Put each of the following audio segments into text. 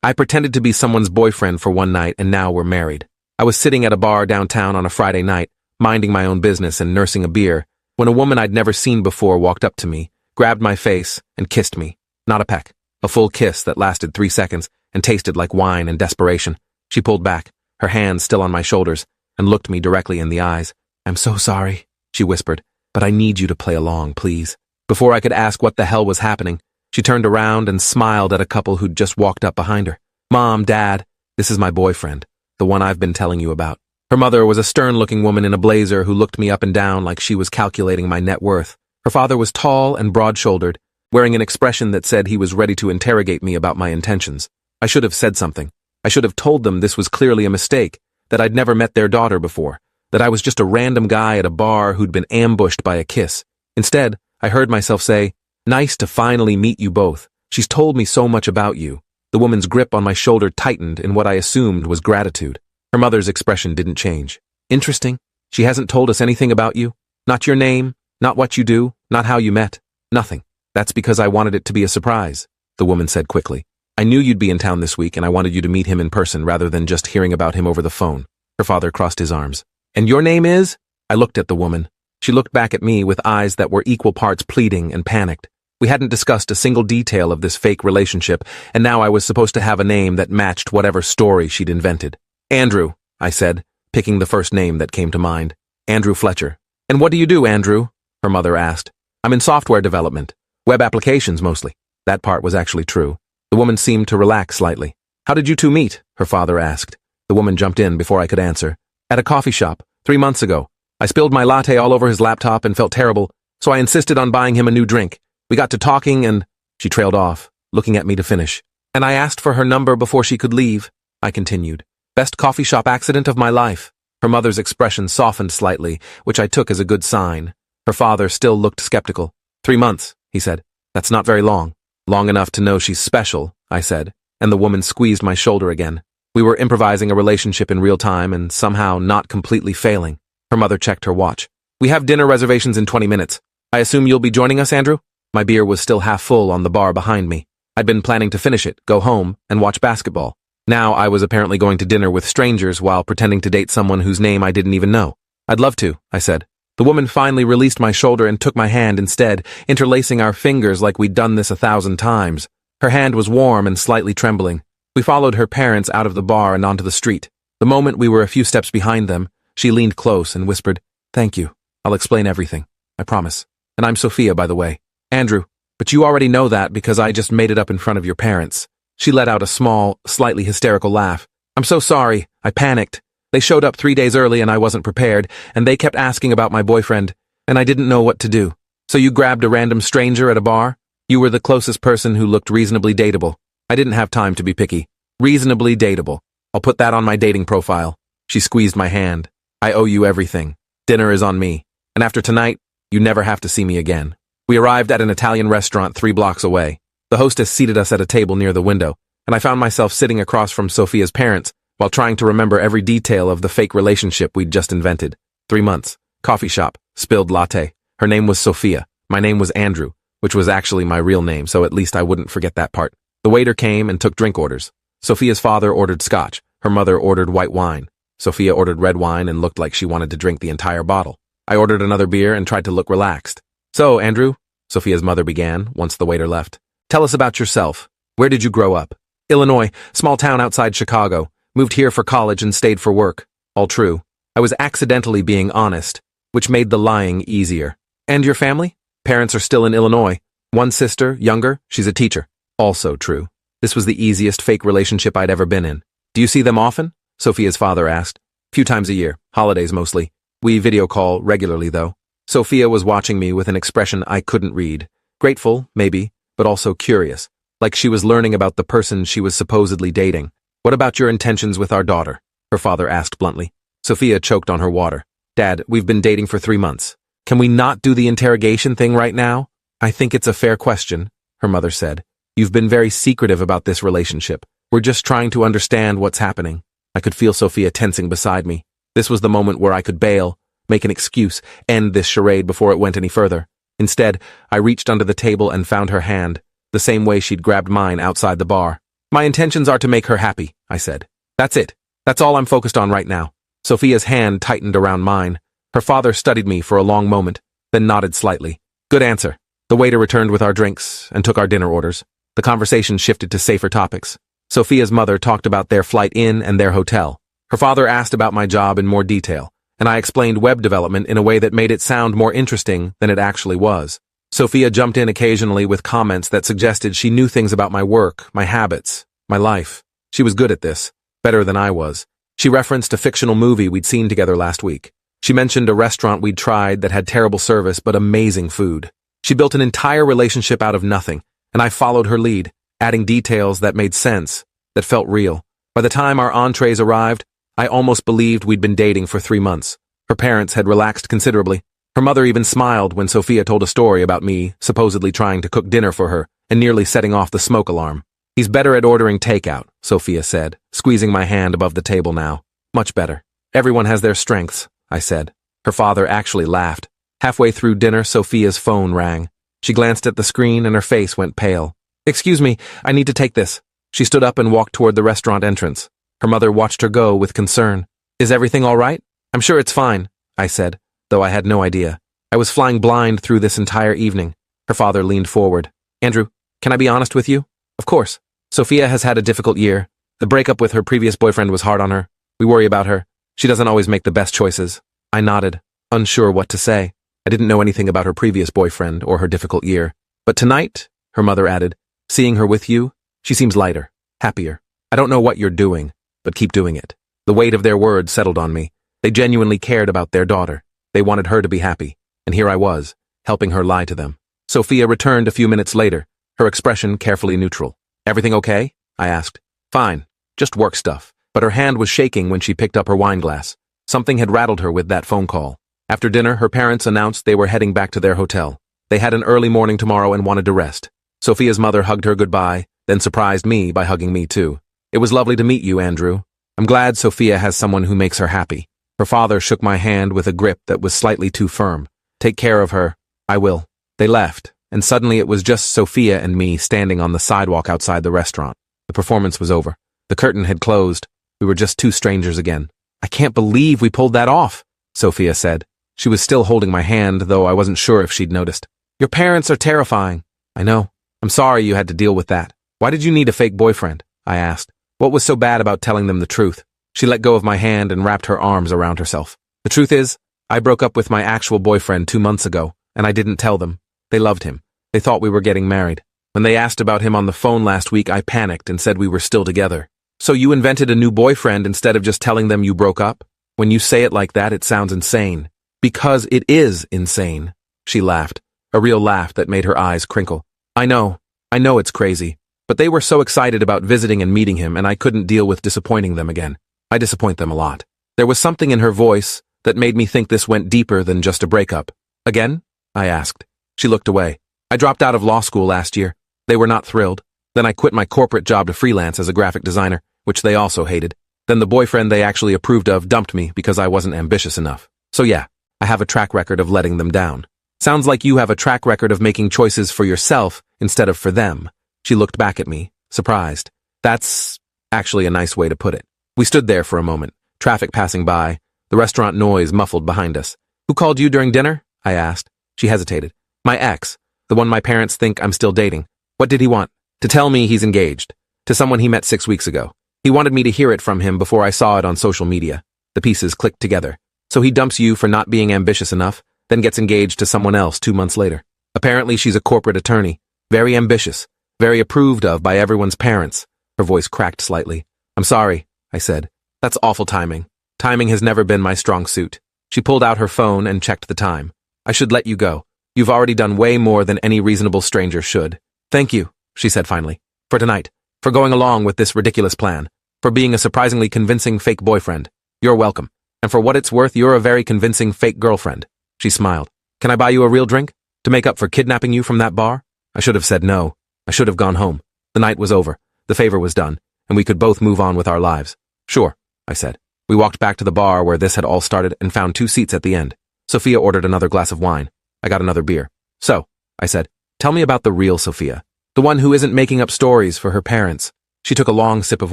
I pretended to be someone's boyfriend for one night and now we're married. I was sitting at a bar downtown on a Friday night, minding my own business and nursing a beer, when a woman I'd never seen before walked up to me, grabbed my face, and kissed me. Not a peck. A full kiss that lasted 3 seconds and tasted like wine and desperation. She pulled back, her hands still on my shoulders, and looked me directly in the eyes. "I'm so sorry," she whispered, "but I need you to play along, please." Before I could ask what the hell was happening, she turned around and smiled at a couple who'd just walked up behind her. "Mom, Dad, this is my boyfriend, the one I've been telling you about." Her mother was a stern-looking woman in a blazer who looked me up and down like she was calculating my net worth. Her father was tall and broad-shouldered, wearing an expression that said he was ready to interrogate me about my intentions. I should have said something. I should have told them this was clearly a mistake, that I'd never met their daughter before, that I was just a random guy at a bar who'd been ambushed by a kiss. Instead, I heard myself say, "Nice to finally meet you both. She's told me so much about you." The woman's grip on my shoulder tightened in what I assumed was gratitude. Her mother's expression didn't change. "Interesting. She hasn't told us anything about you? Not your name, not what you do, not how you met? Nothing. That's because I wanted it to be a surprise," the woman said quickly. "I knew you'd be in town this week and I wanted you to meet him in person rather than just hearing about him over the phone." Her father crossed his arms. "And your name is?" I looked at the woman. She looked back at me with eyes that were equal parts pleading and panicked. We hadn't discussed a single detail of this fake relationship, and now I was supposed to have a name that matched whatever story she'd invented. "Andrew," I said, picking the first name that came to mind. "Andrew Fletcher." "And what do you do, Andrew?" her mother asked. "I'm in software development. Web applications, mostly." That part was actually true. The woman seemed to relax slightly. "How did you two meet?" her father asked. The woman jumped in before I could answer. "At a coffee shop, 3 months ago. I spilled my latte all over his laptop and felt terrible, so I insisted on buying him a new drink. We got to talking and—" She trailed off, looking at me to finish. "And I asked for her number before she could leave," I continued. "Best coffee shop accident of my life." Her mother's expression softened slightly, which I took as a good sign. Her father still looked skeptical. 3 months, he said. "That's not very long." "Long enough to know she's special," I said, and the woman squeezed my shoulder again. We were improvising a relationship in real time and somehow not completely failing. Her mother checked her watch. "We have dinner reservations in 20 minutes. I assume you'll be joining us, Andrew?" My beer was still half full on the bar behind me. I'd been planning to finish it, go home, and watch basketball. Now I was apparently going to dinner with strangers while pretending to date someone whose name I didn't even know. "I'd love to," I said. The woman finally released my shoulder and took my hand instead, interlacing our fingers like we'd done this 1,000 times. Her hand was warm and slightly trembling. We followed her parents out of the bar and onto the street. The moment we were a few steps behind them, she leaned close and whispered, "Thank you. I'll explain everything. I promise. And I'm Sophia, by the way. Andrew, but you already know that because I just made it up in front of your parents." She let out a small, slightly hysterical laugh. "I'm so sorry. I panicked. They showed up 3 days early and I wasn't prepared, and they kept asking about my boyfriend, and I didn't know what to do. So you grabbed a random stranger at a bar? You were the closest person who looked reasonably dateable. I didn't have time to be picky. Reasonably dateable. I'll put that on my dating profile." She squeezed my hand. "I owe you everything. Dinner is on me. And after tonight, you never have to see me again." We arrived at an Italian restaurant 3 blocks away. The hostess seated us at a table near the window, and I found myself sitting across from Sophia's parents while trying to remember every detail of the fake relationship we'd just invented. 3 months. Coffee shop. Spilled latte. Her name was Sophia. My name was Andrew, which was actually my real name, so at least I wouldn't forget that part. The waiter came and took drink orders. Sophia's father ordered scotch. Her mother ordered white wine. Sophia ordered red wine and looked like she wanted to drink the entire bottle. I ordered another beer and tried to look relaxed. "So, Andrew," Sophia's mother began once the waiter left, "tell us about yourself. Where did you grow up?" "Illinois, small town outside Chicago. Moved here for college and stayed for work." All true. I was accidentally being honest, which made the lying easier. "And your family?" "Parents are still in Illinois. One sister, younger, she's a teacher." Also true. This was the easiest fake relationship I'd ever been in. "Do you see them often?" Sophia's father asked. "Few times a year, holidays mostly. We video call regularly, though." Sophia was watching me with an expression I couldn't read. Grateful, maybe, but also curious, like she was learning about the person she was supposedly dating. "What about your intentions with our daughter?" her father asked bluntly. Sophia choked on her water. "Dad, we've been dating for 3 months. Can we not do the interrogation thing right now?" "I think it's a fair question," her mother said. "You've been very secretive about this relationship. We're just trying to understand what's happening." I could feel Sophia tensing beside me. This was the moment where I could bail, make an excuse, end this charade before it went any further. Instead, I reached under the table and found her hand, the same way she'd grabbed mine outside the bar. My intentions are to make her happy, I said. That's it. That's all I'm focused on right now. Sophia's hand tightened around mine. Her father studied me for a long moment, then nodded slightly. Good answer. The waiter returned with our drinks and took our dinner orders. The conversation shifted to safer topics. Sophia's mother talked about their flight in and their hotel. Her father asked about my job in more detail, and I explained web development in a way that made it sound more interesting than it actually was. Sophia jumped in occasionally with comments that suggested she knew things about my work, my habits, my life. She was good at this, better than I was. She referenced a fictional movie we'd seen together last week. She mentioned a restaurant we'd tried that had terrible service but amazing food. She built an entire relationship out of nothing, and I followed her lead, adding details that made sense, that felt real. By the time our entrees arrived, I almost believed we'd been dating for 3 months. Her parents had relaxed considerably. Her mother even smiled when Sophia told a story about me supposedly trying to cook dinner for her and nearly setting off the smoke alarm. He's better at ordering takeout, Sophia said, squeezing my hand above the table now. Much better. Everyone has their strengths, I said. Her father actually laughed. Halfway through dinner, Sophia's phone rang. She glanced at the screen and her face went pale. Excuse me, I need to take this. She stood up and walked toward the restaurant entrance. Her mother watched her go with concern. Is everything all right? I'm sure it's fine, I said, though I had no idea. I was flying blind through this entire evening. Her father leaned forward. Andrew, can I be honest with you? Of course. Sophia has had a difficult year. The breakup with her previous boyfriend was hard on her. We worry about her. She doesn't always make the best choices. I nodded, unsure what to say. I didn't know anything about her previous boyfriend or her difficult year. But tonight, her mother added, seeing her with you, she seems lighter, happier. I don't know what you're doing, but keep doing it. The weight of their words settled on me. They genuinely cared about their daughter. They wanted her to be happy. And here I was, helping her lie to them. Sophia returned a few minutes later, her expression carefully neutral. Everything okay? I asked. Fine, just work stuff. But her hand was shaking when she picked up her wine glass. Something had rattled her with that phone call. After dinner, her parents announced they were heading back to their hotel. They had an early morning tomorrow and wanted to rest. Sophia's mother hugged her goodbye, then surprised me by hugging me too. It was lovely to meet you, Andrew. I'm glad Sophia has someone who makes her happy. Her father shook my hand with a grip that was slightly too firm. Take care of her. I will. They left, and suddenly it was just Sophia and me standing on the sidewalk outside the restaurant. The performance was over. The curtain had closed. We were just two strangers again. I can't believe we pulled that off, Sophia said. She was still holding my hand, though I wasn't sure if she'd noticed. Your parents are terrifying. I know. I'm sorry you had to deal with that. Why did you need a fake boyfriend? I asked. What was so bad about telling them the truth? She let go of my hand and wrapped her arms around herself. The truth is, I broke up with my actual boyfriend 2 months ago, and I didn't tell them. They loved him. They thought we were getting married. When they asked about him on the phone last week, I panicked and said we were still together. So you invented a new boyfriend instead of just telling them you broke up? When you say it like that, it sounds insane. Because it is insane. She laughed, a real laugh that made her eyes crinkle. I know it's crazy. But they were so excited about visiting and meeting him, and I couldn't deal with disappointing them again. I disappoint them a lot. There was something in her voice that made me think this went deeper than just a breakup. Again? I asked. She looked away. I dropped out of law school last year. They were not thrilled. Then I quit my corporate job to freelance as a graphic designer, which they also hated. Then the boyfriend they actually approved of dumped me because I wasn't ambitious enough. So yeah, I have a track record of letting them down. Sounds like you have a track record of making choices for yourself instead of for them. She looked back at me, surprised. That's actually a nice way to put it. We stood there for a moment, traffic passing by, the restaurant noise muffled behind us. Who called you during dinner? I asked. She hesitated. My ex, the one my parents think I'm still dating. What did he want? To tell me he's engaged. To someone he met 6 weeks ago. He wanted me to hear it from him before I saw it on social media. The pieces clicked together. So he dumps you for not being ambitious enough, then gets engaged to someone else 2 months later. Apparently she's a corporate attorney, very ambitious, very approved of by everyone's parents. Her voice cracked slightly. I'm sorry, I said. That's awful timing. Timing has never been my strong suit. She pulled out her phone and checked the time. I should let you go. You've already done way more than any reasonable stranger should. Thank you, she said finally. For tonight. For going along with this ridiculous plan. For being a surprisingly convincing fake boyfriend. You're welcome. And for what it's worth, you're a very convincing fake girlfriend. She smiled. Can I buy you a real drink? To make up for kidnapping you from that bar? I should have said no. I should have gone home. The night was over. The favor was done. And we could both move on with our lives. Sure, I said. We walked back to the bar where this had all started and found 2 seats at the end. Sophia ordered another glass of wine. I got another beer. So, I said, tell me about the real Sophia. The one who isn't making up stories for her parents. She took a long sip of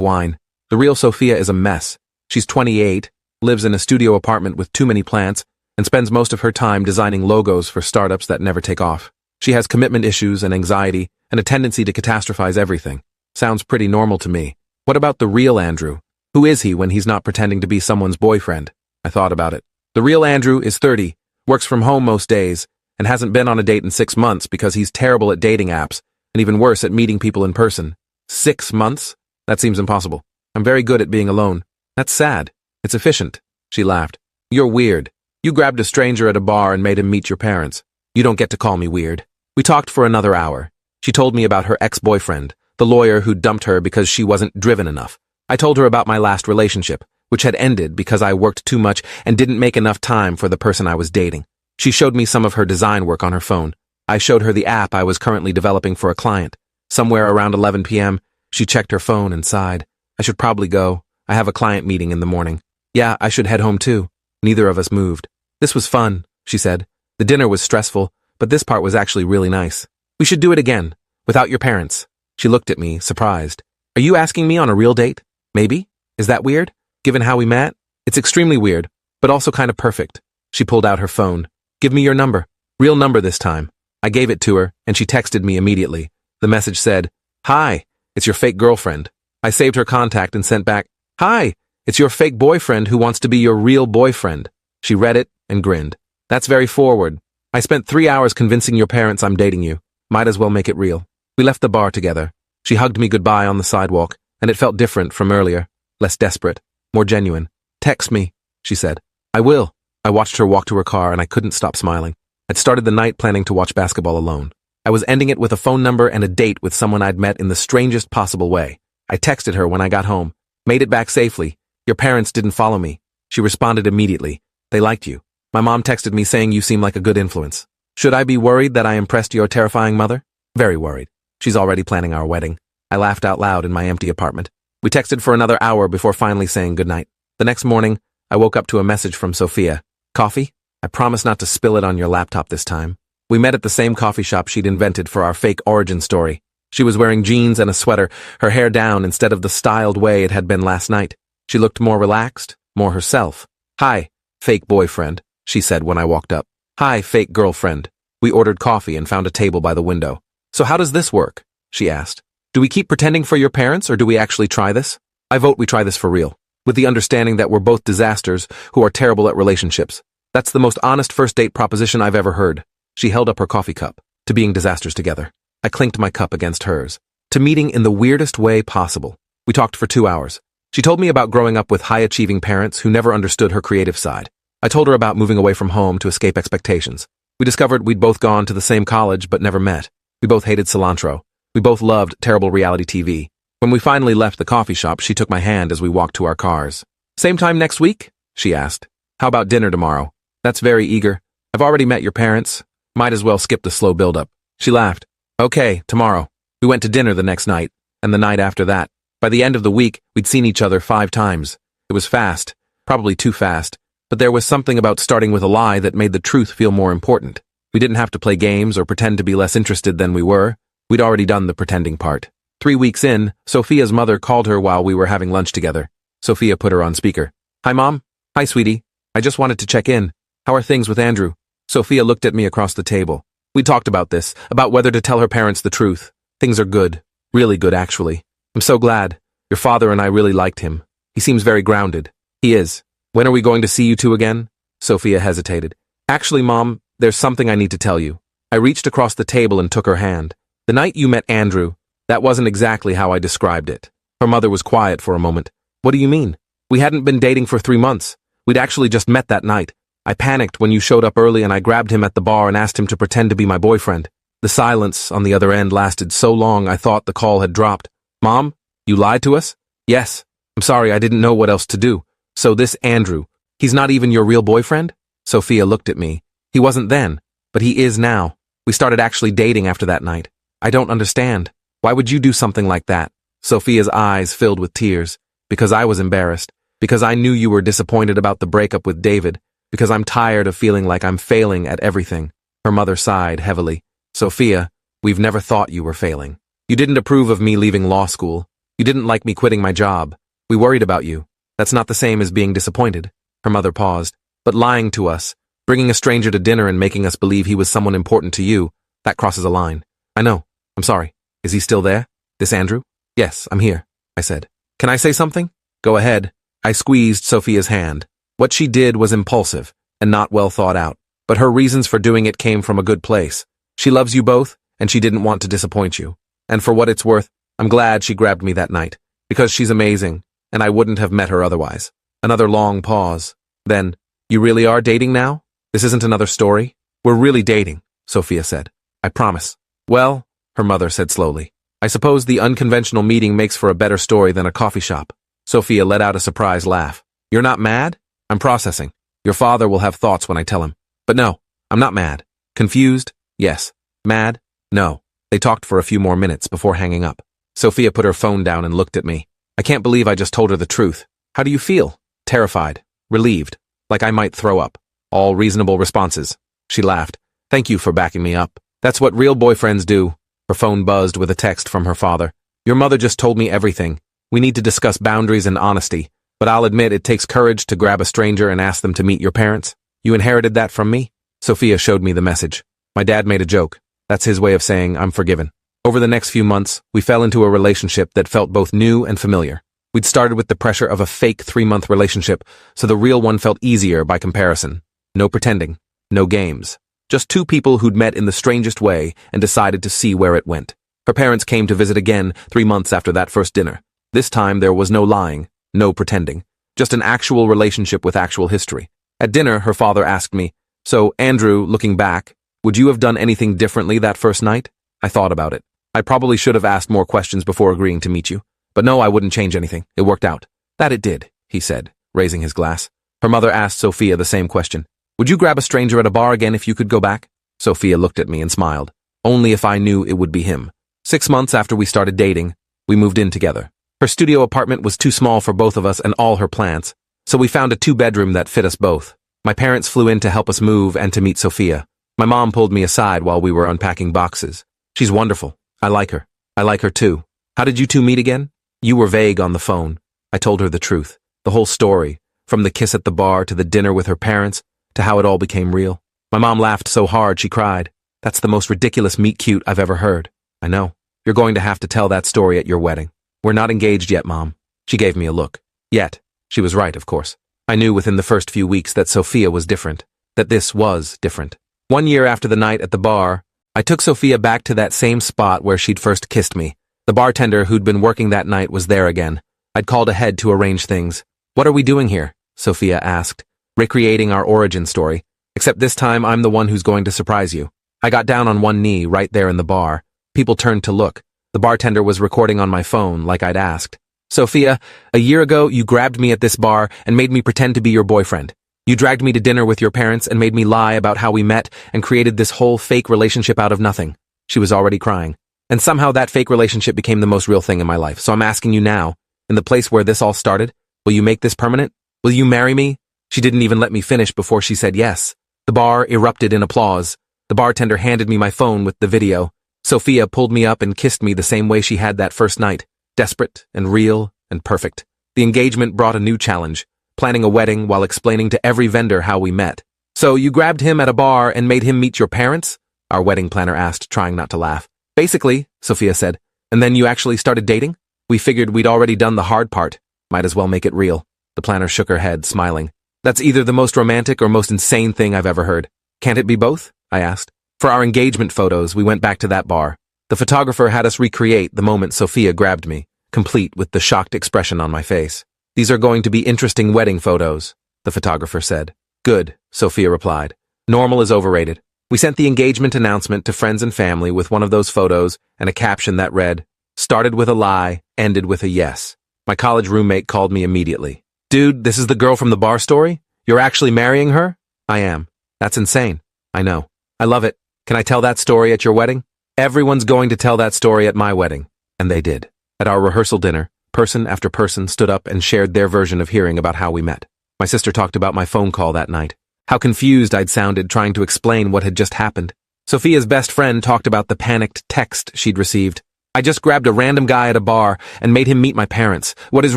wine. The real Sophia is a mess. She's 28, lives in a studio apartment with too many plants, and spends most of her time designing logos for startups that never take off. She has commitment issues and anxiety, and a tendency to catastrophize everything. Sounds pretty normal to me. What about the real Andrew? Who is he when he's not pretending to be someone's boyfriend? I thought about it. The real Andrew is 30, works from home most days, and hasn't been on a date in 6 months because he's terrible at dating apps, and even worse at meeting people in person. 6 months? That seems impossible. I'm very good at being alone. That's sad. It's efficient. She laughed. You're weird. You grabbed a stranger at a bar and made him meet your parents. You don't get to call me weird. We talked for another hour. She told me about her ex-boyfriend, the lawyer who dumped her because she wasn't driven enough. I told her about my last relationship, which had ended because I worked too much and didn't make enough time for the person I was dating. She showed me some of her design work on her phone. I showed her the app I was currently developing for a client. Somewhere around 11 p.m., she checked her phone and sighed. I should probably go. I have a client meeting in the morning. Yeah, I should head home too. Neither of us moved. This was fun, she said. The dinner was stressful, but this part was actually really nice. We should do it again, without your parents. She looked at me, surprised. Are you asking me on a real date? Maybe? Is that weird? Given how we met? It's extremely weird, but also kind of perfect. She pulled out her phone. Give me your number. Real number this time. I gave it to her, and she texted me immediately. The message said, Hi, it's your fake girlfriend. I saved her contact and sent back, Hi, it's your fake boyfriend who wants to be your real boyfriend. She read it and grinned. That's very forward. I spent 3 hours convincing your parents I'm dating you. Might as well make it real. We left the bar together. She hugged me goodbye on the sidewalk, and it felt different from earlier, less desperate, more genuine. Text me, she said. I will. I watched her walk to her car and I couldn't stop smiling. I'd started the night planning to watch basketball alone. I was ending it with a phone number and a date with someone I'd met in the strangest possible way. I texted her when I got home. Made it back safely. Your parents didn't follow me. She responded immediately. They liked you. My mom texted me saying you seem like a good influence. Should I be worried that I impressed your terrifying mother? Very worried. She's already planning our wedding. I laughed out loud in my empty apartment. We texted for another hour before finally saying goodnight. The next morning, I woke up to a message from Sophia. Coffee? I promise not to spill it on your laptop this time. We met at the same coffee shop she'd invented for our fake origin story. She was wearing jeans and a sweater, her hair down instead of the styled way it had been last night. She looked more relaxed, more herself. Hi, fake boyfriend, she said when I walked up. Hi, fake girlfriend. We ordered coffee and found a table by the window. So how does this work? She asked. Do we keep pretending for your parents or do we actually try this? I vote we try this for real, with the understanding that we're both disasters who are terrible at relationships. That's the most honest first date proposition I've ever heard. She held up her coffee cup. To being disasters together. I clinked my cup against hers. To meeting in the weirdest way possible. We talked for 2 hours. She told me about growing up with high-achieving parents who never understood her creative side. I told her about moving away from home to escape expectations. We discovered we'd both gone to the same college but never met. We both hated cilantro. We both loved terrible reality TV. When we finally left the coffee shop, she took my hand as we walked to our cars. Same time next week? She asked. How about dinner tomorrow? That's very eager. I've already met your parents. Might as well skip the slow build-up. She laughed. Okay, tomorrow. We went to dinner the next night, and the night after that. By the end of the week, we'd seen each other 5 times. It was fast, probably too fast, but there was something about starting with a lie that made the truth feel more important. We didn't have to play games or pretend to be less interested than we were. We'd already done the pretending part. 3 weeks in, Sophia's mother called her while we were having lunch together. Sophia put her on speaker. Hi, Mom. Hi, sweetie. I just wanted to check in. How are things with Andrew? Sophia looked at me across the table. We talked about this, about whether to tell her parents the truth. Things are good. Really good, actually. I'm so glad. Your father and I really liked him. He seems very grounded. He is. When are we going to see you two again? Sophia hesitated. Actually, Mom, there's something I need to tell you. I reached across the table and took her hand. The night you met Andrew, that wasn't exactly how I described it. Her mother was quiet for a moment. What do you mean? We hadn't been dating for 3 months. We'd actually just met that night. I panicked when you showed up early and I grabbed him at the bar and asked him to pretend to be my boyfriend. The silence on the other end lasted so long I thought the call had dropped. Mom, you lied to us? Yes. I'm sorry, I didn't know what else to do. So this Andrew, he's not even your real boyfriend? Sophia looked at me. He wasn't then, but he is now. We started actually dating after that night. I don't understand. Why would you do something like that? Sophia's eyes filled with tears. Because I was embarrassed. Because I knew you were disappointed about the breakup with David. Because I'm tired of feeling like I'm failing at everything. Her mother sighed heavily. Sophia, we've never thought you were failing. You didn't approve of me leaving law school. You You didn't like me quitting my job. We worried about you. That's not the same as being disappointed. Her mother paused. But lying to us, bringing a stranger to dinner and making us believe he was someone important to you, that crosses a line. I know. I'm sorry. Is he still there? This Andrew? Yes, I'm here, I said. Can I say something? Go ahead. I squeezed Sophia's hand. What she did was impulsive and not well thought out, but her reasons for doing it came from a good place. She loves you both, and she didn't want to disappoint you. And for what it's worth, I'm glad she grabbed me that night, because she's amazing, and I wouldn't have met her otherwise. Another long pause. Then, you really are dating now? This isn't another story? We're really dating, Sophia said. I promise. Well, her mother said slowly, I suppose the unconventional meeting makes for a better story than a coffee shop. Sophia let out a surprised laugh. You're not mad? I'm processing. Your father will have thoughts when I tell him. But no, I'm not mad. Confused? Yes. Mad? No. They talked for a few more minutes before hanging up. Sophia put her phone down and looked at me. I can't believe I just told her the truth. How do you feel? Terrified. Relieved. Like I might throw up. All reasonable responses. She laughed. Thank you for backing me up. That's what real boyfriends do. Her phone buzzed with a text from her father. Your mother just told me everything. We need to discuss boundaries and honesty, but I'll admit it takes courage to grab a stranger and ask them to meet your parents. You inherited that from me? Sophia showed me the message. My dad made a joke. That's his way of saying I'm forgiven. Over the next few months, we fell into a relationship that felt both new and familiar. We'd started with the pressure of a fake 3-month relationship, so the real one felt easier by comparison. No pretending. No games. Just two people who'd met in the strangest way and decided to see where it went. Her parents came to visit again 3 months after that first dinner. This time there was no lying, no pretending. Just an actual relationship with actual history. At dinner, her father asked me, So, Andrew, looking back, would you have done anything differently that first night? I thought about it. I probably should have asked more questions before agreeing to meet you. But no, I wouldn't change anything. It worked out. That it did, he said, raising his glass. Her mother asked Sophia the same question. Would you grab a stranger at a bar again if you could go back? Sophia looked at me and smiled. Only if I knew it would be him. 6 months after we started dating, we moved in together. Her studio apartment was too small for both of us and all her plants, so we found a 2-bedroom that fit us both. My parents flew in to help us move and to meet Sophia. My mom pulled me aside while we were unpacking boxes. She's wonderful. I like her. I like her too. How did you two meet again? You were vague on the phone. I told her the truth. The whole story. From the kiss at the bar to the dinner with her parents, to how it all became real. My mom laughed so hard she cried. That's the most ridiculous meet cute I've ever heard. I know. You're going to have to tell that story at your wedding. We're not engaged yet, Mom. She gave me a look. Yet. She was right, of course. I knew within the first few weeks that Sophia was different. That this was different. 1 year after the night at the bar, I took Sophia back to that same spot where she'd first kissed me. The bartender who'd been working that night was there again. I'd called ahead to arrange things. What are we doing here? Sophia asked, recreating our origin story. Except this time I'm the one who's going to surprise you. I got down on one knee right there in the bar. People turned to look. The bartender was recording on my phone like I'd asked. Sophia, a year ago you grabbed me at this bar and made me pretend to be your boyfriend. You dragged me to dinner with your parents and made me lie about how we met and created this whole fake relationship out of nothing. She was already crying. And somehow that fake relationship became the most real thing in my life. So I'm asking you now, in the place where this all started, will you make this permanent? Will you marry me? She didn't even let me finish before she said yes. The bar erupted in applause. The bartender handed me my phone with the video. Sophia pulled me up and kissed me the same way she had that first night. Desperate and real and perfect. The engagement brought a new challenge, planning a wedding while explaining to every vendor how we met. So you grabbed him at a bar and made him meet your parents? Our wedding planner asked, trying not to laugh. Basically, Sophia said. And then you actually started dating? We figured we'd already done the hard part. Might as well make it real. The planner shook her head, smiling. That's either the most romantic or most insane thing I've ever heard. Can't it be both? I asked. For our engagement photos, we went back to that bar. The photographer had us recreate the moment Sophia grabbed me, complete with the shocked expression on my face. These are going to be interesting wedding photos, the photographer said. Good, Sophia replied. Normal is overrated. We sent the engagement announcement to friends and family with one of those photos and a caption that read, started with a lie, ended with a yes. My college roommate called me immediately. Dude, this is the girl from the bar story? You're actually marrying her? I am. That's insane. I know. I love it. Can I tell that story at your wedding? Everyone's going to tell that story at my wedding. And they did. At our rehearsal dinner, person after person stood up and shared their version of hearing about how we met. My sister talked about my phone call that night. How confused I'd sounded trying to explain what had just happened. Sophia's best friend talked about the panicked text she'd received. I just grabbed a random guy at a bar and made him meet my parents. What is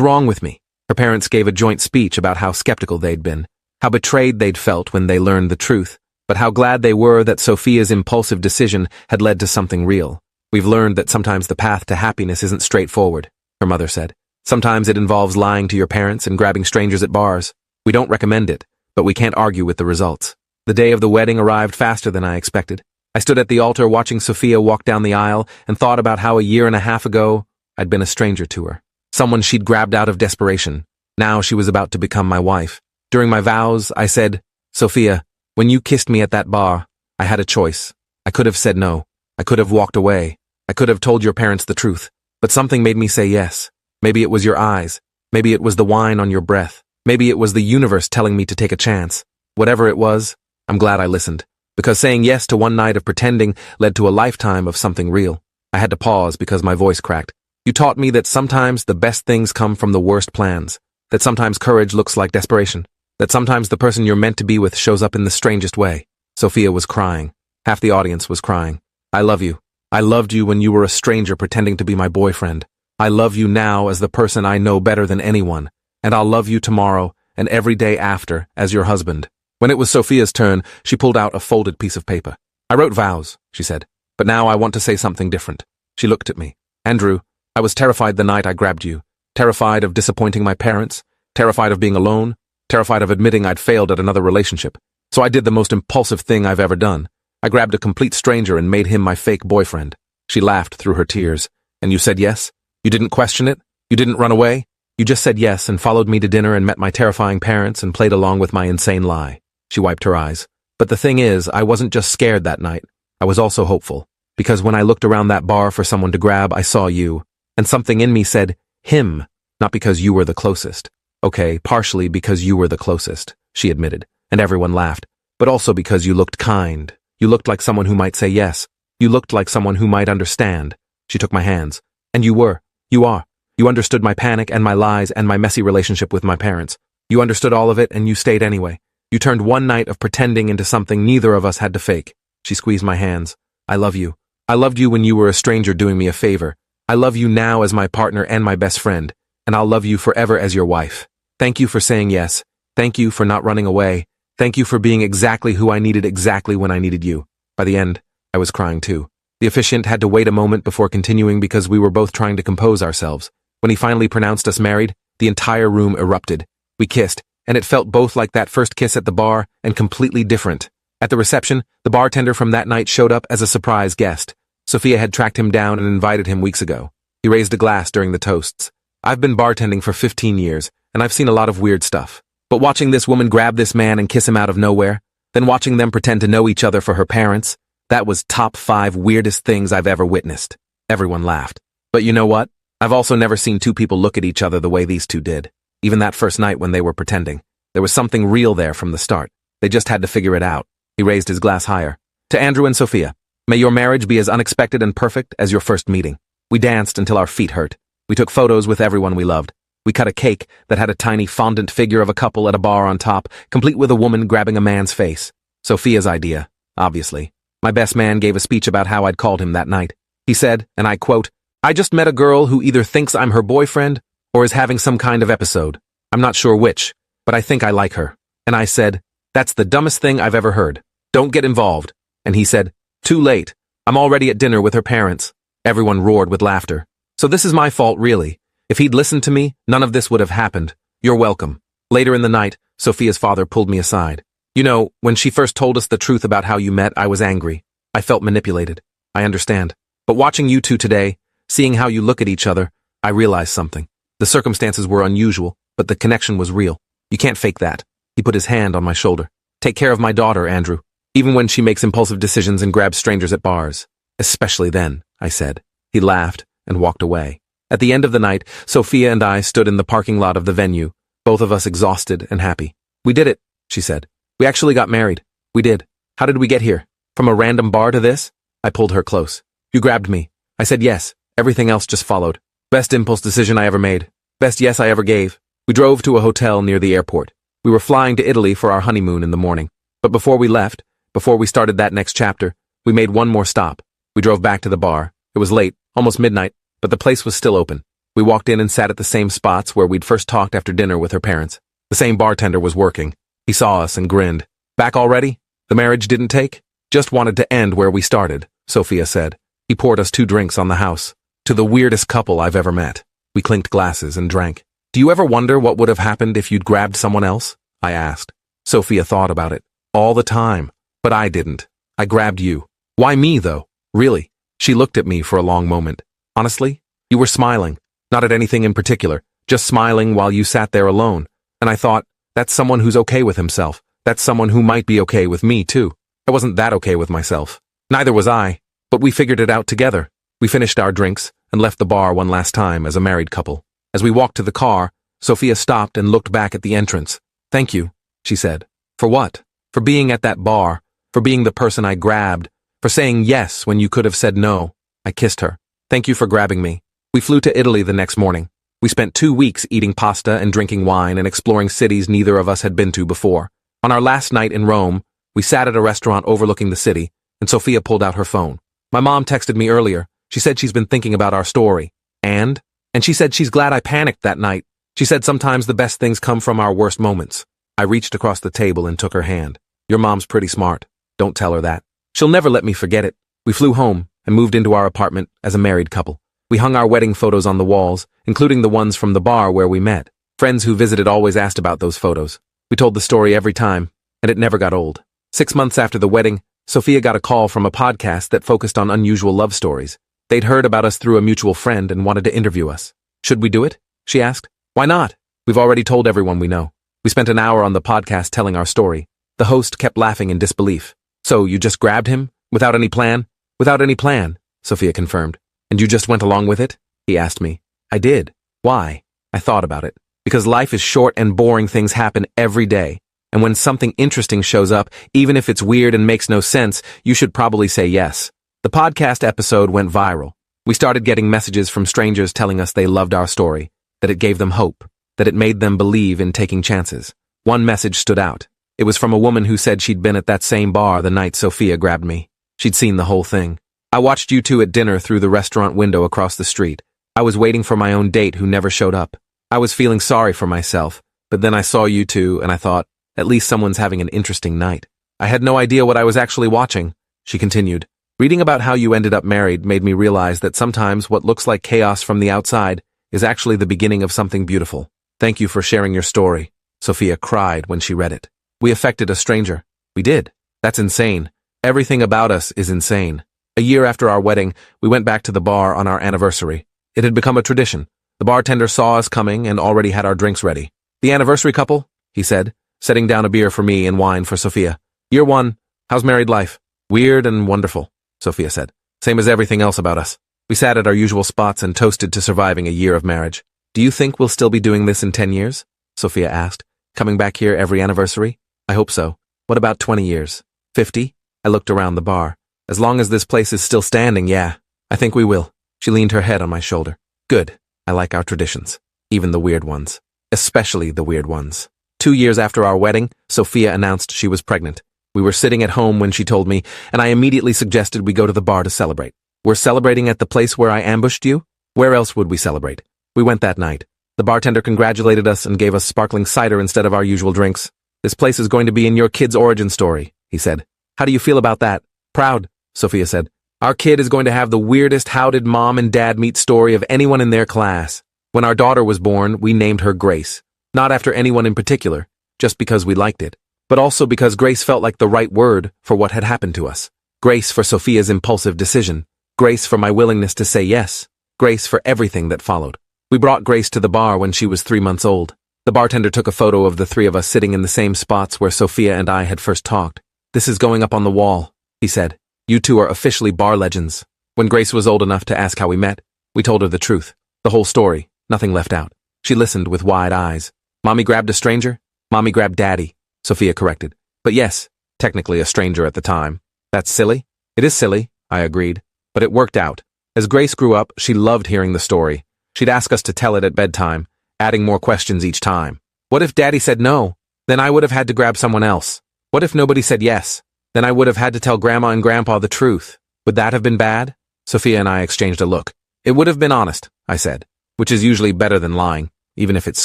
wrong with me? Her parents gave a joint speech about how skeptical they'd been, how betrayed they'd felt when they learned the truth, but how glad they were that Sophia's impulsive decision had led to something real. We've learned that sometimes the path to happiness isn't straightforward, her mother said. Sometimes it involves lying to your parents and grabbing strangers at bars. We don't recommend it, but we can't argue with the results. The day of the wedding arrived faster than I expected. I stood at the altar watching Sophia walk down the aisle and thought about how a year and a half ago I'd been a stranger to her. Someone she'd grabbed out of desperation. Now she was about to become my wife. During my vows, I said, Sophia, when you kissed me at that bar, I had a choice. I could have said no. I could have walked away. I could have told your parents the truth. But something made me say yes. Maybe it was your eyes. Maybe it was the wine on your breath. Maybe it was the universe telling me to take a chance. Whatever it was, I'm glad I listened. Because saying yes to one night of pretending led to a lifetime of something real. I had to pause because my voice cracked. You taught me that sometimes the best things come from the worst plans. That sometimes courage looks like desperation. That sometimes the person you're meant to be with shows up in the strangest way. Sophia was crying. Half the audience was crying. I love you. I loved you when you were a stranger pretending to be my boyfriend. I love you now as the person I know better than anyone. And I'll love you tomorrow and every day after as your husband. When it was Sophia's turn, she pulled out a folded piece of paper. I wrote vows, she said, but now I want to say something different. She looked at me. Andrew, I was terrified the night I grabbed you. Terrified of disappointing my parents. Terrified of being alone. Terrified of admitting I'd failed at another relationship. So I did the most impulsive thing I've ever done. I grabbed a complete stranger and made him my fake boyfriend. She laughed through her tears. And you said yes? You didn't question it? You didn't run away? You just said yes and followed me to dinner and met my terrifying parents and played along with my insane lie. She wiped her eyes. But the thing is, I wasn't just scared that night. I was also hopeful. Because when I looked around that bar for someone to grab, I saw you. And something in me said, him, not because you were the closest. Okay, partially because you were the closest, she admitted, and everyone laughed. But also because you looked kind. You looked like someone who might say yes. You looked like someone who might understand. She took my hands. And you were. You are. You understood my panic and my lies and my messy relationship with my parents. You understood all of it and you stayed anyway. You turned one night of pretending into something neither of us had to fake. She squeezed my hands. I love you. I loved you when you were a stranger doing me a favor. I love you now as my partner and my best friend. And I'll love you forever as your wife. Thank you for saying yes. Thank you for not running away. Thank you for being exactly who I needed exactly when I needed you. By the end, I was crying too. The officiant had to wait a moment before continuing because we were both trying to compose ourselves. When he finally pronounced us married, the entire room erupted. We kissed, and it felt both like that first kiss at the bar and completely different. At the reception, the bartender from that night showed up as a surprise guest. Sophia had tracked him down and invited him weeks ago. He raised a glass during the toasts. I've been bartending for 15 years, and I've seen a lot of weird stuff. But watching this woman grab this man and kiss him out of nowhere, then watching them pretend to know each other for her parents, that was top 5 weirdest things I've ever witnessed. Everyone laughed. But you know what? I've also never seen two people look at each other the way these two did. Even that first night when they were pretending. There was something real there from the start. They just had to figure it out. He raised his glass higher. To Andrew and Sophia, may your marriage be as unexpected and perfect as your first meeting. We danced until our feet hurt. We took photos with everyone we loved. We cut a cake that had a tiny fondant figure of a couple at a bar on top, complete with a woman grabbing a man's face. Sophia's idea, obviously. My best man gave a speech about how I'd called him that night. He said, and I quote, I just met a girl who either thinks I'm her boyfriend or is having some kind of episode. I'm not sure which, but I think I like her. And I said, that's the dumbest thing I've ever heard. Don't get involved. And he said, too late. I'm already at dinner with her parents. Everyone roared with laughter. So this is my fault, really. If he'd listened to me, none of this would have happened. You're welcome. Later in the night, Sophia's father pulled me aside. You know, when she first told us the truth about how you met, I was angry. I felt manipulated. I understand. But watching you two today, seeing how you look at each other, I realized something. The circumstances were unusual, but the connection was real. You can't fake that. He put his hand on my shoulder. Take care of my daughter, Andrew. Even when she makes impulsive decisions and grabs strangers at bars. Especially then, I said. He laughed and walked away. At the end of the night, Sophia and I stood in the parking lot of the venue, both of us exhausted and happy. We did it, she said. We actually got married. We did. How did we get here? From a random bar to this? I pulled her close. You grabbed me. I said yes. Everything else just followed. Best impulse decision I ever made. Best yes I ever gave. We drove to a hotel near the airport. We were flying to Italy for our honeymoon in the morning. But before we left, before we started that next chapter, we made one more stop. We drove back to the bar. It was late, almost midnight, but the place was still open. We walked in and sat at the same spots where we'd first talked after dinner with her parents. The same bartender was working. He saw us and grinned. Back already? The marriage didn't take? Just wanted to end where we started, Sophia said. He poured us 2 drinks on the house. To the weirdest couple I've ever met. We clinked glasses and drank. Do you ever wonder what would have happened if you'd grabbed someone else? I asked. Sophia thought about it. All the time. But I didn't. I grabbed you. Why me, though? Really? She looked at me for a long moment. Honestly? You were smiling. Not at anything in particular. Just smiling while you sat there alone. And I thought, that's someone who's okay with himself. That's someone who might be okay with me, too. I wasn't that okay with myself. Neither was I. But we figured it out together. We finished our drinks and left the bar one last time as a married couple. As we walked to the car, Sophia stopped and looked back at the entrance. Thank you, she said. For what? For being at that bar. For being the person I grabbed. For saying yes when you could have said no. I kissed her. Thank you for grabbing me. We flew to Italy the next morning. We spent 2 weeks eating pasta and drinking wine and exploring cities neither of us had been to before. On our last night in Rome, we sat at a restaurant overlooking the city, and Sophia pulled out her phone. My mom texted me earlier. She said she's been thinking about our story. And she said she's glad I panicked that night. She said sometimes the best things come from our worst moments. I reached across the table and took her hand. Your mom's pretty smart. Don't tell her that. She'll never let me forget it. We flew home and moved into our apartment as a married couple. We hung our wedding photos on the walls, including the ones from the bar where we met. Friends who visited always asked about those photos. We told the story every time, and it never got old. 6 months after the wedding, Sophia got a call from a podcast that focused on unusual love stories. They'd heard about us through a mutual friend and wanted to interview us. Should we do it? She asked. Why not? We've already told everyone we know. We spent an hour on the podcast telling our story. The host kept laughing in disbelief. So you just grabbed him? Without any plan? Without any plan, Sophia confirmed. And you just went along with it? He asked me. I did. Why? I thought about it. Because life is short and boring things happen every day. And when something interesting shows up, even if it's weird and makes no sense, you should probably say yes. The podcast episode went viral. We started getting messages from strangers telling us they loved our story, that it gave them hope, that it made them believe in taking chances. One message stood out. It was from a woman who said she'd been at that same bar the night Sophia grabbed me. She'd seen the whole thing. I watched you two at dinner through the restaurant window across the street. I was waiting for my own date who never showed up. I was feeling sorry for myself, but then I saw you two and I thought, at least someone's having an interesting night. I had no idea what I was actually watching, she continued. Reading about how you ended up married made me realize that sometimes what looks like chaos from the outside is actually the beginning of something beautiful. Thank you for sharing your story, Sophia cried when she read it. We affected a stranger. We did. That's insane. Everything about us is insane. A year after our wedding, we went back to the bar on our anniversary. It had become a tradition. The bartender saw us coming and already had our drinks ready. The anniversary couple, he said, setting down a beer for me and wine for Sophia. Year 1, how's married life? Weird and wonderful, Sophia said. Same as everything else about us. We sat at our usual spots and toasted to surviving a year of marriage. Do you think we'll still be doing this in 10 years? Sophia asked. Coming back here every anniversary? I hope so. What about 20 years? 50? I looked around the bar. As long as this place is still standing, yeah. I think we will. She leaned her head on my shoulder. Good. I like our traditions. Even the weird ones. Especially the weird ones. 2 years after our wedding, Sophia announced she was pregnant. We were sitting at home when she told me, and I immediately suggested we go to the bar to celebrate. We're celebrating at the place where I ambushed you? Where else would we celebrate? We went that night. The bartender congratulated us and gave us sparkling cider instead of our usual drinks. This place is going to be in your kid's origin story, he said. How do you feel about that? Proud, Sophia said. Our kid is going to have the weirdest how did mom and dad meet story of anyone in their class. When our daughter was born, we named her Grace. Not after anyone in particular, just because we liked it, but also because Grace felt like the right word for what had happened to us. Grace for Sophia's impulsive decision. Grace for my willingness to say yes. Grace for everything that followed. We brought Grace to the bar when she was 3 months old. The bartender took a photo of the 3 of us sitting in the same spots where Sophia and I had first talked. This is going up on the wall, he said. You two are officially bar legends. When Grace was old enough to ask how we met, we told her the truth. The whole story, nothing left out. She listened with wide eyes. Mommy grabbed a stranger? Mommy grabbed Daddy, Sophia corrected. But yes, technically a stranger at the time. That's silly? It is silly, I agreed. But it worked out. As Grace grew up, she loved hearing the story. She'd ask us to tell it at bedtime, adding more questions each time. What if Daddy said no? Then I would have had to grab someone else. What if nobody said yes? Then I would have had to tell Grandma and Grandpa the truth. Would that have been bad? Sophia and I exchanged a look. It would have been honest, I said, which is usually better than lying, even if it's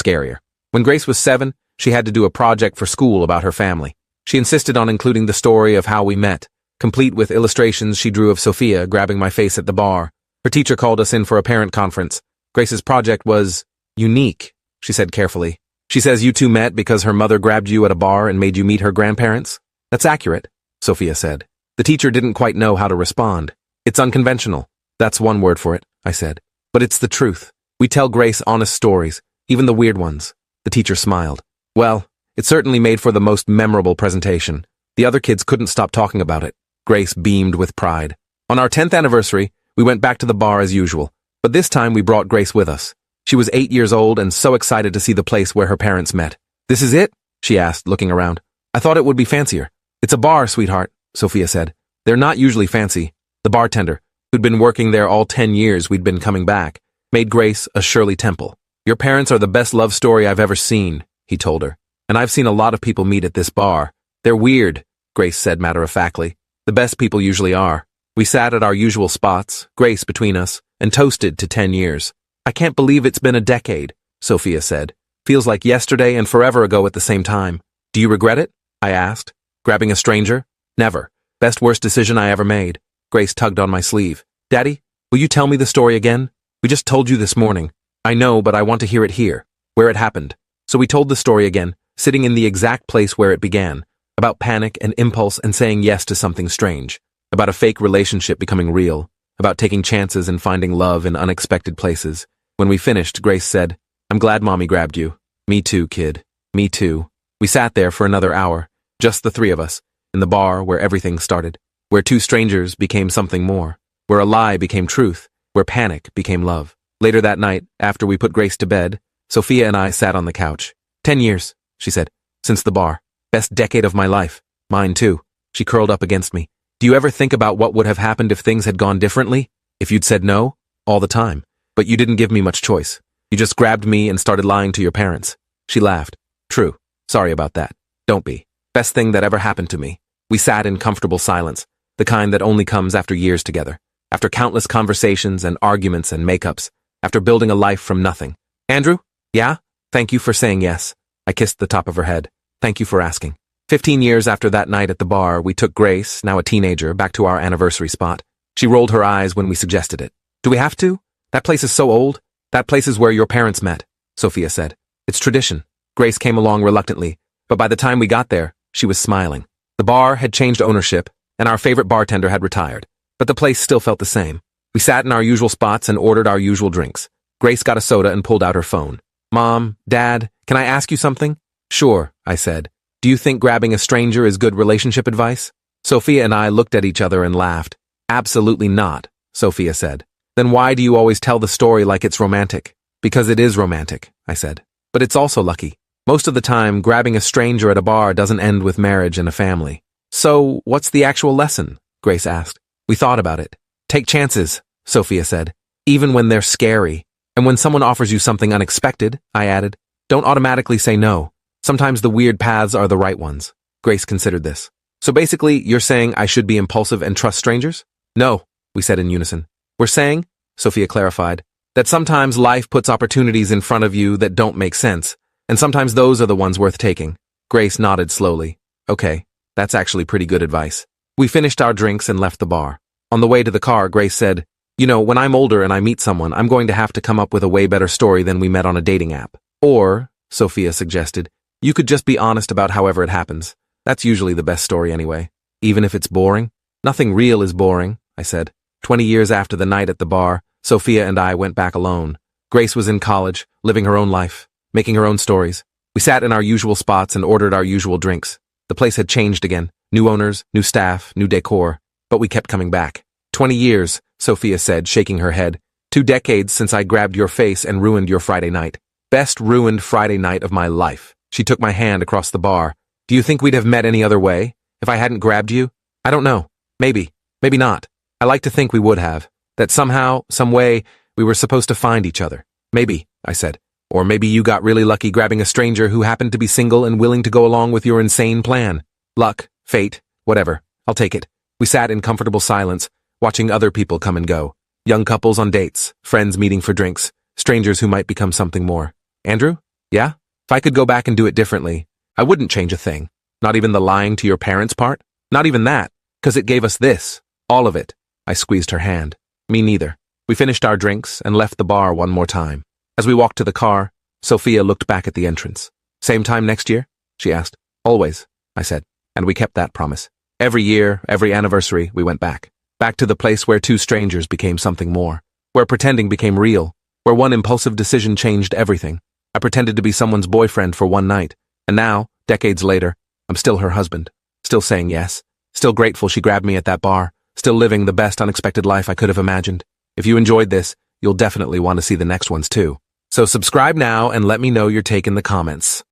scarier. When Grace was 7, she had to do a project for school about her family. She insisted on including the story of how we met, complete with illustrations she drew of Sophia grabbing my face at the bar. Her teacher called us in for a parent conference. Grace's project was unique, she said carefully. She says you two met because her mother grabbed you at a bar and made you meet her grandparents? That's accurate, Sophia said. The teacher didn't quite know how to respond. It's unconventional. That's one word for it, I said. But it's the truth. We tell Grace honest stories, even the weird ones. The teacher smiled. Well, it certainly made for the most memorable presentation. The other kids couldn't stop talking about it. Grace beamed with pride. On our 10th anniversary, we went back to the bar as usual, but this time we brought Grace with us. She was 8 years old and so excited to see the place where her parents met. This is it? She asked, looking around. I thought it would be fancier. It's a bar, sweetheart, Sophia said. They're not usually fancy. The bartender, who'd been working there all 10 years we'd been coming back, made Grace a Shirley Temple. Your parents are the best love story I've ever seen, he told her. And I've seen a lot of people meet at this bar. They're weird, Grace said matter-of-factly. The best people usually are. We sat at our usual spots, Grace between us, and toasted to 10 years. I can't believe it's been a decade, Sophia said. Feels like yesterday and forever ago at the same time. Do you regret it? I asked. Grabbing a stranger? Never. Best worst decision I ever made. Grace tugged on my sleeve. Daddy, will you tell me the story again? We just told you this morning. I know, but I want to hear it here, where it happened. So we told the story again, sitting in the exact place where it began, about panic and impulse and saying yes to something strange, about a fake relationship becoming real, about taking chances and finding love in unexpected places. When we finished, Grace said, I'm glad Mommy grabbed you. Me too, kid. Me too. We sat there for another hour, just the three of us, in the bar where everything started, where two strangers became something more, where a lie became truth, where panic became love. Later that night, after we put Grace to bed, Sophia and I sat on the couch. 10 years, she said, since the bar. Best decade of my life. Mine too. She curled up against me. Do you ever think about what would have happened if things had gone differently? If you'd said no? All the time. But you didn't give me much choice. You just grabbed me and started lying to your parents. She laughed. True. Sorry about that. Don't be. Best thing that ever happened to me. We sat in comfortable silence, the kind that only comes after years together, after countless conversations and arguments and makeups, after building a life from nothing. Andrew? Yeah? Thank you for saying yes. I kissed the top of her head. Thank you for asking. 15 years after that night at the bar, we took Grace, now a teenager, back to our anniversary spot. She rolled her eyes when we suggested it. Do we have to? That place is so old. That place is where your parents met, Sophia said. It's tradition. Grace came along reluctantly, but by the time we got there, she was smiling. The bar had changed ownership, and our favorite bartender had retired, but the place still felt the same. We sat in our usual spots and ordered our usual drinks. Grace got a soda and pulled out her phone. Mom, Dad, can I ask you something? Sure, I said. Do you think grabbing a stranger is good relationship advice? Sophia and I looked at each other and laughed. Absolutely not, Sophia said. Then why do you always tell the story like it's romantic? Because it is romantic, I said. But it's also lucky. Most of the time, grabbing a stranger at a bar doesn't end with marriage and a family. So, what's the actual lesson? Grace asked. We thought about it. Take chances, Sophia said. Even when they're scary. And when someone offers you something unexpected, I added, don't automatically say no. Sometimes the weird paths are the right ones. Grace considered this. So basically, you're saying I should be impulsive and trust strangers? No, we said in unison. We're saying, Sophia clarified, that sometimes life puts opportunities in front of you that don't make sense, and sometimes those are the ones worth taking. Grace nodded slowly. Okay, that's actually pretty good advice. We finished our drinks and left the bar. On the way to the car, Grace said, you know, when I'm older and I meet someone, I'm going to have to come up with a way better story than we met on a dating app. Or, Sophia suggested, you could just be honest about however it happens. That's usually the best story anyway. Even if it's boring. Nothing real is boring, I said. 20 years after the night at the bar, Sophia and I went back alone. Grace was in college, living her own life, making her own stories. We sat in our usual spots and ordered our usual drinks. The place had changed again. New owners, new staff, new decor. But we kept coming back. 20 years, Sophia said, shaking her head. 2 decades since I grabbed your face and ruined your Friday night. Best ruined Friday night of my life. She took my hand across the bar. Do you think we'd have met any other way? If I hadn't grabbed you? I don't know. Maybe. Maybe not. I like to think we would have. That somehow, some way, we were supposed to find each other. Maybe, I said. Or maybe you got really lucky grabbing a stranger who happened to be single and willing to go along with your insane plan. Luck, fate, whatever. I'll take it. We sat in comfortable silence, watching other people come and go. Young couples on dates, friends meeting for drinks, strangers who might become something more. Andrew? Yeah? If I could go back and do it differently, I wouldn't change a thing. Not even the lying to your parents part? Not even that, 'cause it gave us this. All of it. I squeezed her hand. Me neither. We finished our drinks and left the bar one more time. As we walked to the car, Sophia looked back at the entrance. Same time next year? She asked. Always, I said. And we kept that promise. Every year, every anniversary, we went back. Back to the place where two strangers became something more. Where pretending became real. Where one impulsive decision changed everything. I pretended to be someone's boyfriend for one night. And now, decades later, I'm still her husband. Still saying yes. Still grateful she grabbed me at that bar. Still living the best unexpected life I could have imagined. If you enjoyed this, you'll definitely want to see the next ones too. So subscribe now and let me know your take in the comments.